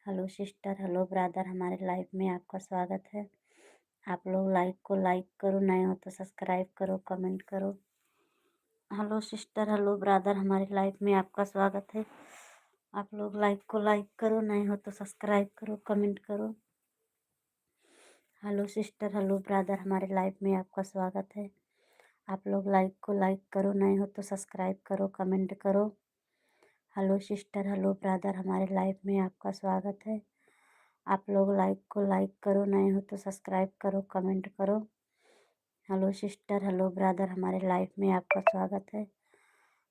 Hello sister, hello brother, हमारे life में आपका स्वागत है। आप लोग लाइक को लाइक करो, नए हो तो सब्सक्राइब करो, कमेंट करो। हेलो सिस्टर, हेलो ब्रदर, हमारी लाइफ में आपका स्वागत है। आप लोग लाइक को लाइक करो, नए हो तो सब्सक्राइब करो, कमेंट करो। हेलो सिस्टर, हेलो ब्रदर, हमारे लाइफ में आपका स्वागत है। आप लोग लाइक को लाइक करो, नए हो तो सब्सक्राइब करो, कमेंट करो। हेलो सिस्टर, हेलो ब्रदर, हमारे लाइफ में आपका स्वागत है। आप लोग लाइक को लाइक करो, नए हो तो सब्सक्राइब करो, कमेंट करो। हेलो सिस्टर, हेलो ब्रदर, हमारे लाइफ में आपका स्वागत है।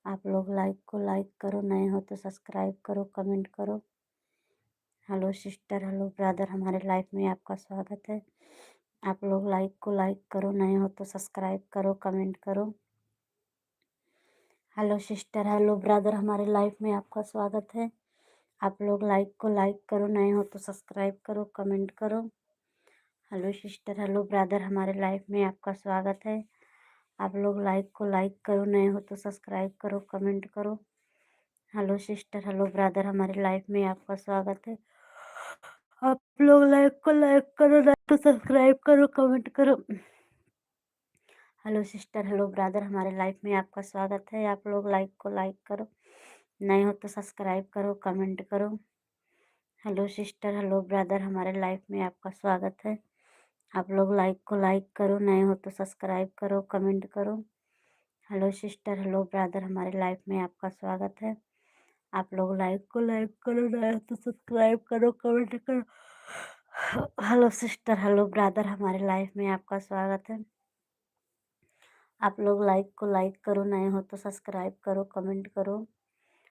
आप लोग लाइक को लाइक करो, नए हो तो सब्सक्राइब करो, कमेंट करो। हेलो सिस्टर, हेलो ब्रदर, हमारे लाइफ में आपका स्वागत है। आप लोग लाइक को लाइक करो, नए हो तो सब्सक्राइब करो, कमेंट करो। हेलो सिस्टर, हेलो ब्रदर, हमारे लाइफ में आपका स्वागत है। आप लोग लाइक को लाइक करो, नए हो तो सब्सक्राइब करो, कमेंट करो। हेलो सिस्टर, हेलो ब्रदर, हमारे लाइफ में आपका स्वागत है। आप लोग लाइक को लाइक करो, नए हो तो सब्सक्राइब करो, कमेंट करो। हेलो सिस्टर, हेलो ब्रदर, हमारे लाइफ में आपका स्वागत है। आप लोग लाइक को लाइक करो, नए तो सब्सक्राइब करो, कमेंट करो। हेलो सिस्टर, हेलो ब्रदर, हमारे लाइफ में आपका स्वागत है। आप लोग लाइक को लाइक करो, नए हो तो सब्सक्राइब करो, कमेंट करो। हेलो सिस्टर, हेलो ब्रदर, हमारे लाइफ में आपका स्वागत है। आप लोग लाइक को लाइक करो, नए हो तो सब्सक्राइब करो, कमेंट करो। हेलो सिस्टर, हेलो ब्रदर, हमारे लाइफ में आपका स्वागत है। आप लोग लाइक को लाइक करो, नए हो तो सब्सक्राइब करो, कमेंट करो। हेलो सिस्टर, हेलो ब्रदर, हमारे लाइफ में आपका स्वागत है। आप लोग लाइक को लाइक करो, नए हो तो सब्सक्राइब करो, कमेंट करो।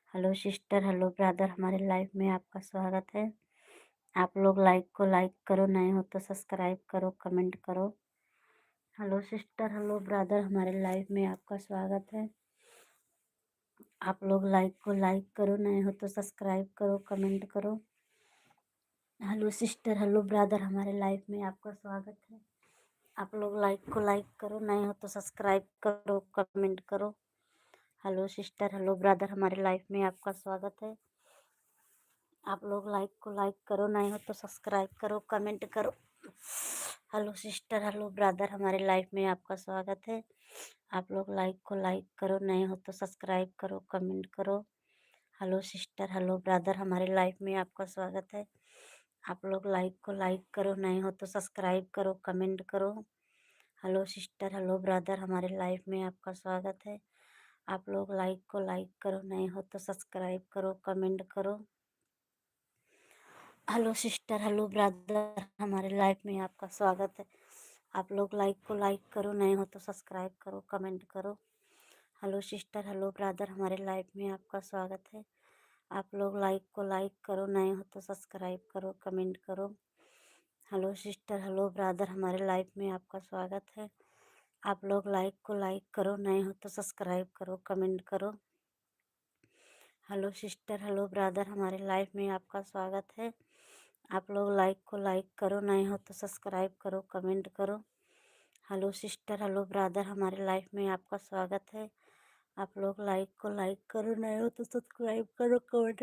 हेलो सिस्टर, हेलो ब्रदर, हमारे लाइफ में आपका स्वागत है। आप लोग लाइक को लाइक करो, नए हो तो सब्सक्राइब करो, कमेंट करो। हेलो सिस्टर, हेलो ब्रदर, हमारे लाइफ में आपका स्वागत है। आप लोग लाइक को लाइक करो, नए हो तो सब्सक्राइब करो, कमेंट करो। हेलो सिस्टर, हेलो ब्रदर, हमारे लाइफ में आपका स्वागत है। आप लोग लाइक को लाइक करो, नए हो तो सब्सक्राइब करो, कमेंट करो। हेलो सिस्टर, हेलो ब्रदर, हमारे लाइफ में आपका स्वागत है। आप लोग लाइक को लाइक करो, नए हो तो सब्सक्राइब करो, कमेंट करो। हेलो सिस्टर, हेलो ब्रदर, हमारे लाइफ में आपका स्वागत है। आप लोग लाइक को लाइक करो, नए हो तो सब्सक्राइब करो, कमेंट करो। हेलो सिस्टर, हेलो ब्रदर, हमारे लाइफ में आपका स्वागत है। आप लोग लाइक को लाइक करो, नए हो तो सब्सक्राइब करो, कमेंट करो। हेलो सिस्टर, हेलो ब्रदर, हमारे लाइफ में आपका स्वागत है। आप लोग लाइक को लाइक करो, नए हो तो सब्सक्राइब करो, कमेंट करो। हेलो सिस्टर, हेलो ब्रदर, हमारे लाइफ में आपका स्वागत है। आप लोग लाइक को लाइक करो, नए हो तो सब्सक्राइब करो, कमेंट करो। हेलो सिस्टर, हेलो ब्रदर, हमारे लाइफ में आपका स्वागत है। आप लोग लाइक को लाइक करो, नए हो तो सब्सक्राइब करो, कमेंट करो। हेलो सिस्टर, हेलो ब्रदर, हमारे लाइफ में आपका स्वागत है। आप लोग लाइक को लाइक करो, नए हो तो सब्सक्राइब करो, कमेंट करो। हेलो सिस्टर, हेलो ब्रदर, हमारे लाइफ में आपका स्वागत है। आप लोग लाइक को लाइक करो, नए हो तो सब्सक्राइब करो, कमेंट करो। हेलो सिस्टर, हेलो ब्रदर, हमारे लाइफ में आपका स्वागत है। आप लोग लाइक को लाइक करो, नए हो तो सब्सक्राइब करो, कमेंट करो।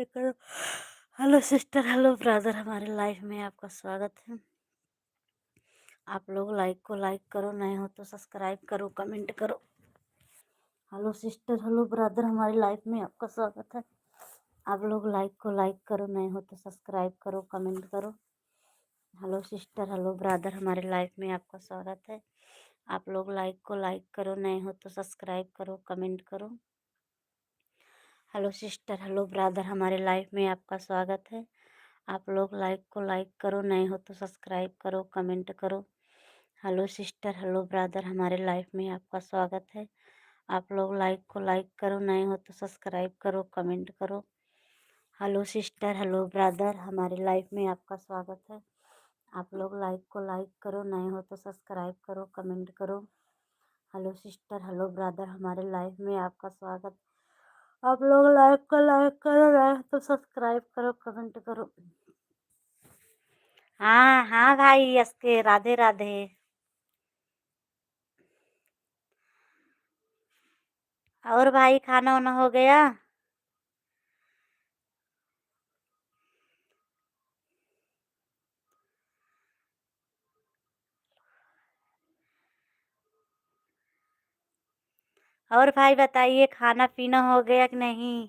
हेलो सिस्टर, हेलो ब्रदर, हमारे लाइफ में आपका स्वागत है। आप लोग लाइक को लाइक करो, नए हो तो सब्सक्राइब करो, कमेंट करो। हेलो सिस्टर, हेलो ब्रदर, हमारी लाइफ में आपका स्वागत है। आप लोग लाइक को लाइक करो, नए हो तो सब्सक्राइब करो, कमेंट करो। हेलो सिस्टर, हेलो ब्रदर, हमारे लाइफ में आपका स्वागत है। आप लोग लाइक को लाइक करो, नए हो तो सब्सक्राइब करो, कमेंट करो। हेलो सिस्टर, हेलो ब्रदर, हमारे लाइफ में आपका स्वागत है। आप लोग लाइक को लाइक करो, नए हो तो सब्सक्राइब करो, कमेंट करो। हेलो सिस्टर, हेलो ब्रदर, हमारे लाइफ में आपका स्वागत है। आप लोग लाइक को लाइक करो, नए हो तो सब्सक्राइब करो, कमेंट करो। हेलो सिस्टर, हेलो ब्रदर, हमारे लाइफ में आपका स्वागत है। आप लोग लाइक को लाइक करो, नए हो तो सब्सक्राइब करो, कमेंट करो। हेलो सिस्टर, हेलो ब्रदर, हमारे लाइफ में आपका स्वागत। आप लोग लाइक को लाइक करो, नए हो तो सब्सक्राइब करो, कमेंट करो। हाँ हाँ भाई, एसके राधे राधे। और भाई, खाना वाना हो गया? और भाई बताइए, खाना पीना हो गया कि नहीं?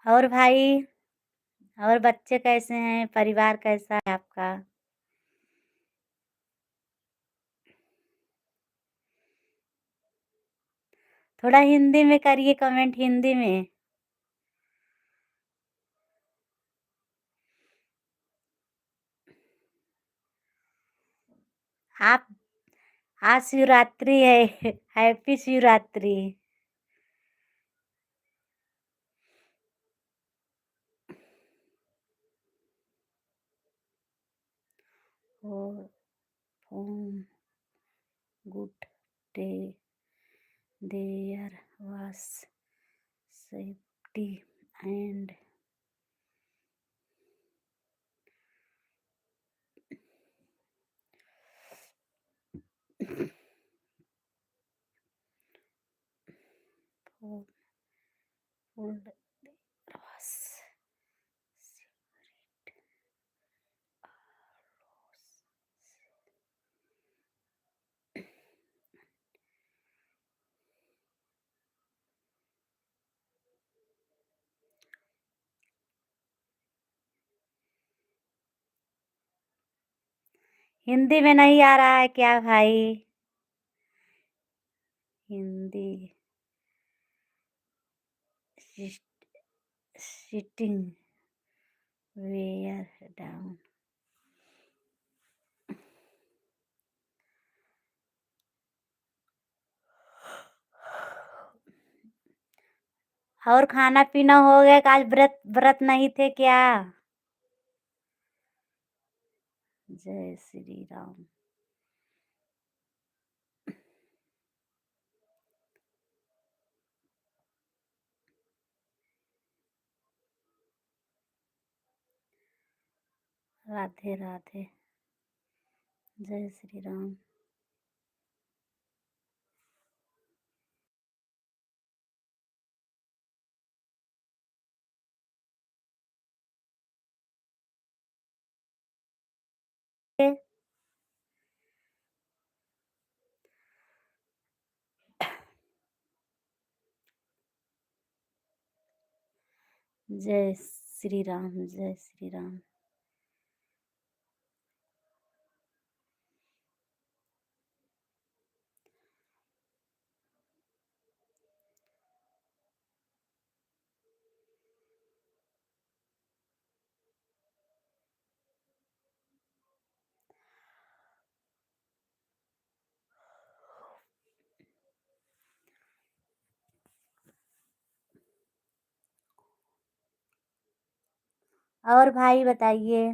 और भाई, और बच्चे कैसे हैं? परिवार कैसा है आपका? थोड़ा हिंदी में करिए कमेंट, हिंदी में। आप, आज शिवरात्रि है। हैप्पी शिवरात्रि। और home good day, there was safety and food was Hindi में नहीं आ रहा है क्या भाई? हिंदी। Sitting where down. और खाना पीना हो गया कि आज व्रत व्रत नहीं थे क्या? जय श्री राम। राधे राधे। जय श्री राम। जय श्री राम। जय श्री राम। और भाई बताइए।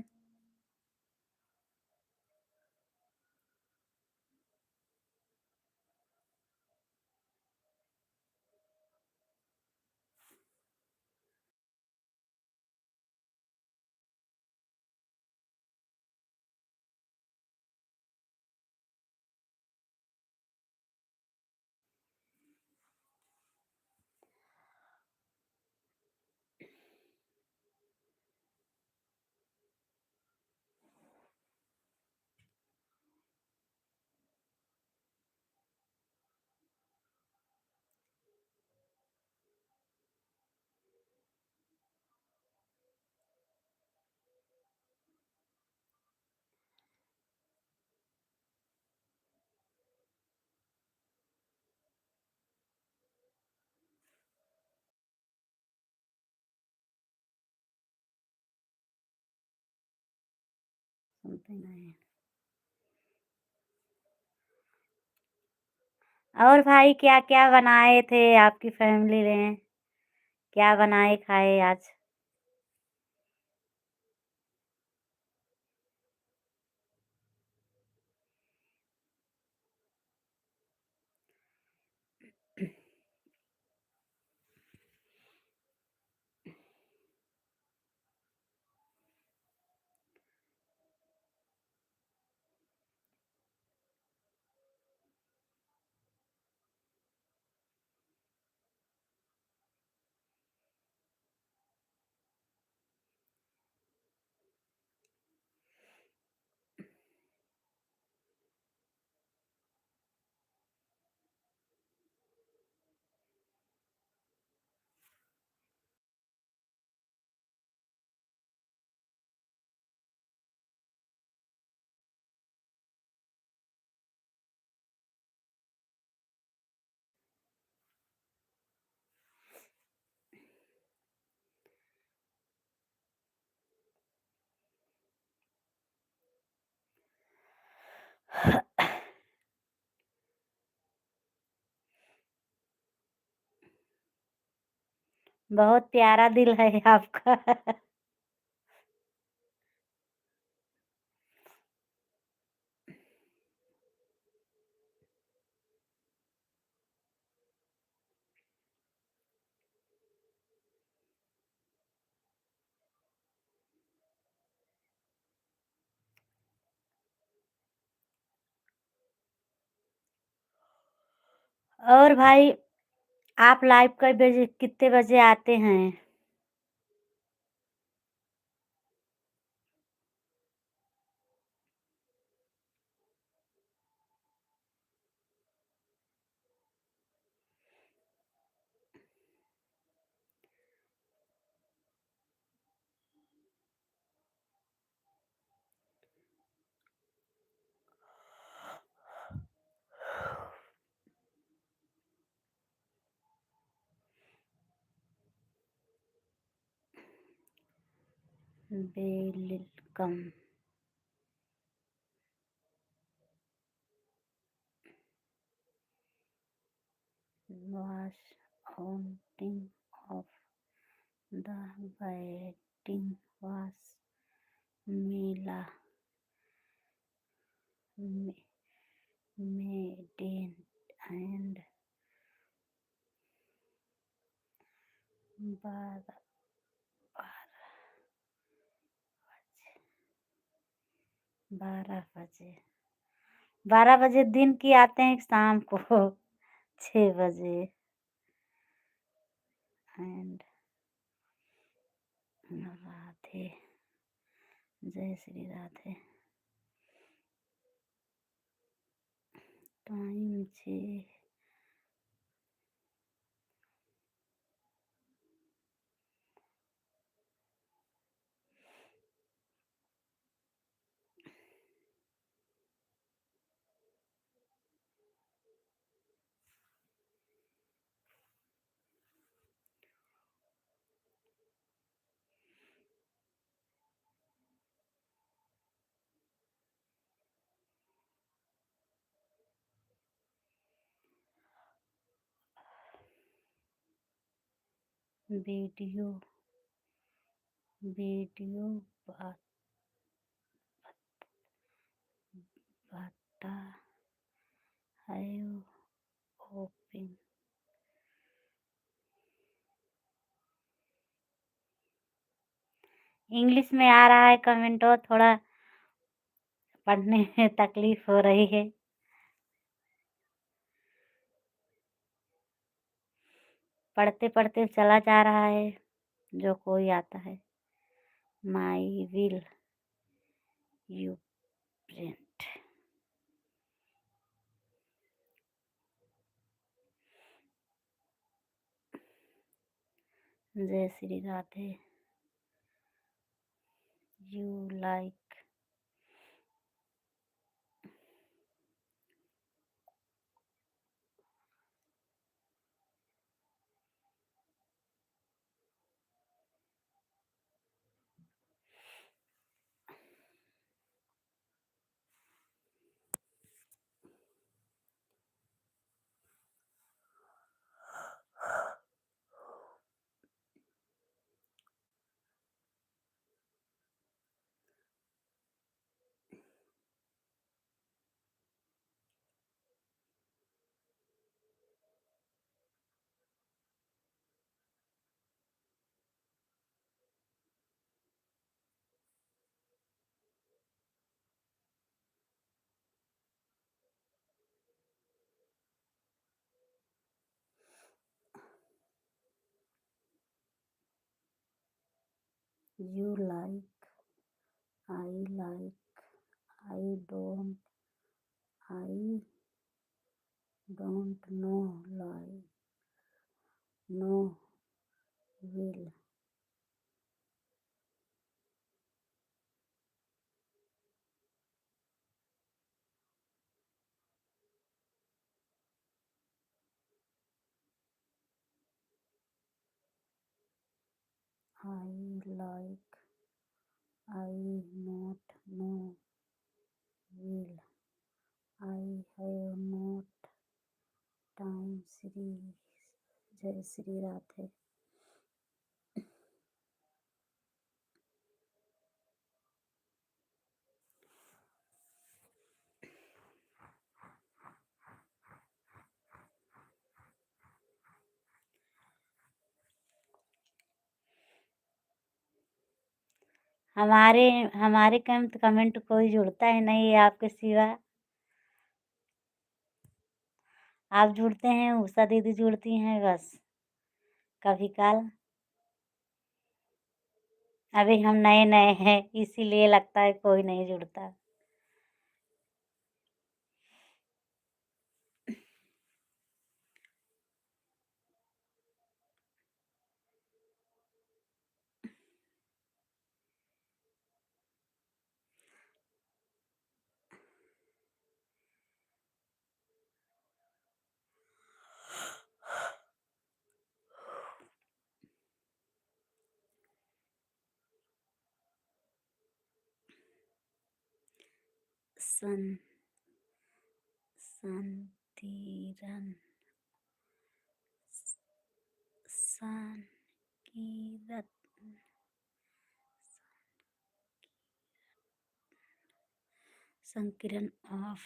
समथिंग है। और भाई, क्या क्या बनाए थे आपकी फैमिली ने? क्या बनाए खाए आज? बहुत प्यारा दिल है आपका। और भाई, आप लाइव कई बजे, कितने बजे आते हैं? Welcome. Was haunting of the wedding was Mila Maiden and Bar 12 बजे। 12 बजे दिन की आते हैं कि शाम को? 6 बजे। एंड राधे, जय Shri Radhe. Time 6। Video video बता है ओपन। इंग्लिश में आ रहा है कमेंट, और थोड़ा पढ़ने में तकलीफ हो रही है। पढ़ते पढ़ते चला जा रहा है जो कोई आता है। My will you print. जय Shri Radhe. You like. You like. I like. I don't. I don't know. Like. No. Will. I like. I not know. Will. I have not time. Shri, जय श्री राधे। हमारे हमारे कमेंट कोई जुड़ता है नहीं आपके सिवा। आप जुड़ते हैं, उषा दीदी जुड़ती हैं बस कभी काल। अभी हम नए-नए हैं इसीलिए लगता है कोई नहीं जुड़ता। सन संकीरन संकीरत संकीरन ऑफ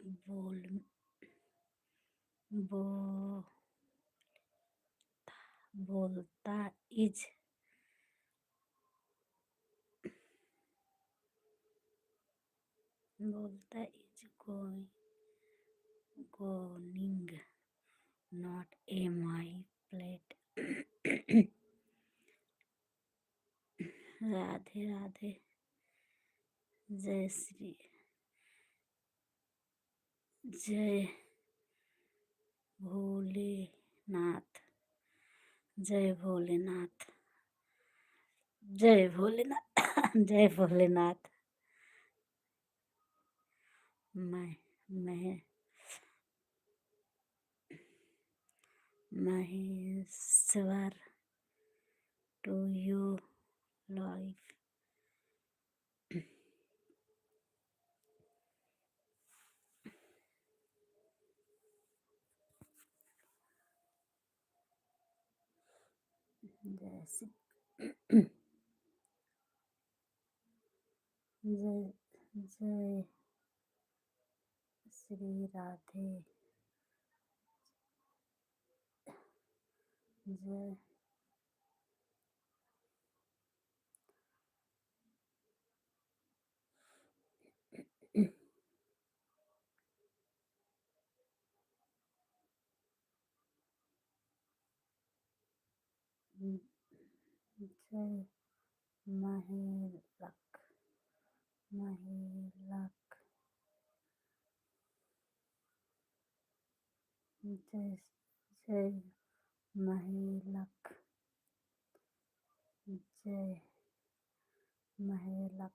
बोल बो बोलता is going not a my plate. Radhe Radhe. जय श्री जय भोलेनाथ। जय भोलेनाथ। जय भोलेनाथ। जय भोलेनाथ। मैं मैं महेश्वर टू यू लाइफ। जय श्री जय जय श्री राधे। जय जय महेलक महेलक। जय जय महेलक। जय महेलक।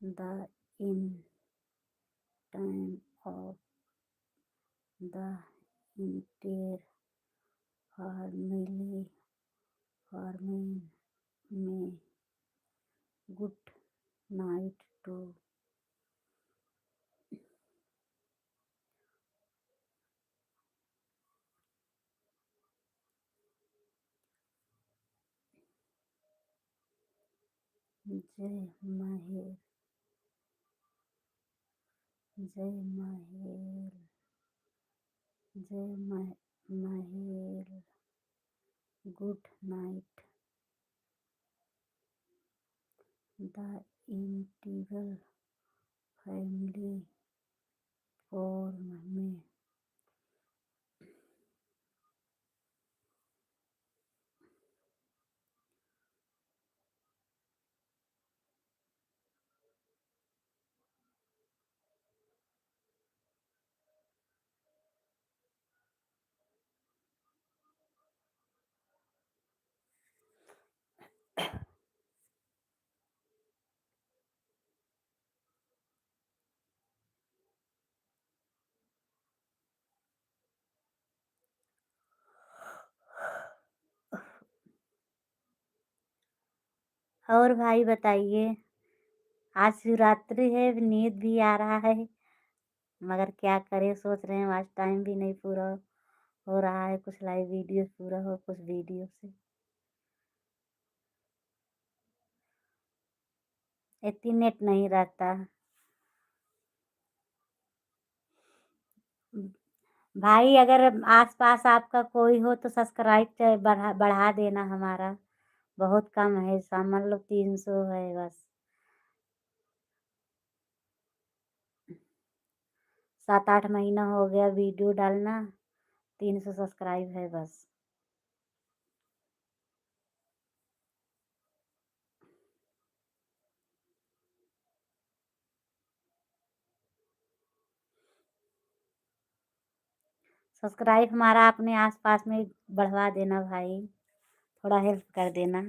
The in time of the entire family may good night to जय महेल जय महेल जय महेल good night. The entire family for me और भाई बताइए। आज शिवरात्रि है, नींद भी आ रहा है मगर क्या करें, सोच रहे हैं आज टाइम भी नहीं पूरा हो रहा है, कुछ लाइव वीडियो पूरा हो कुछ वीडियो से। इतनी नेट नहीं रहता। भाई अगर आसपास आपका कोई हो तो सब्सक्राइब बढ़ा देना हमारा। बहुत कम है, समझ लो 300 है बस। 7-8 महीना हो गया वीडियो डालना, 300 सब्सक्राइब है बस। सब्सक्राइब हमारा अपने आसपास में बढ़वा देना भाई, थोड़ा हेल्प कर देना।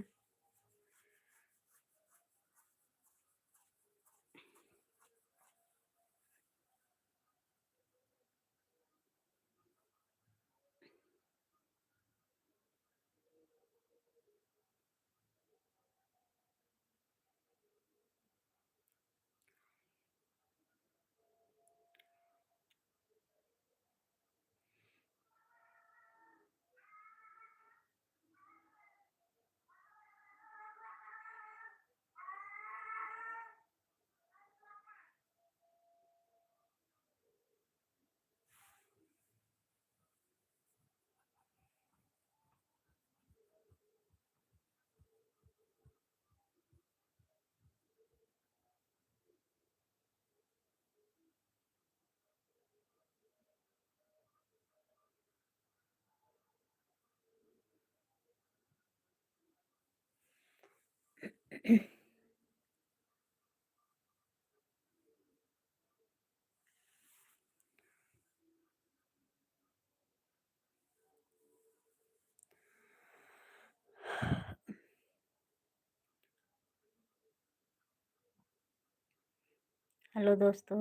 हेलो दोस्तों,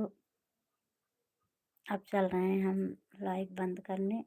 अब चल रहे हैं हम लाइव बंद करने।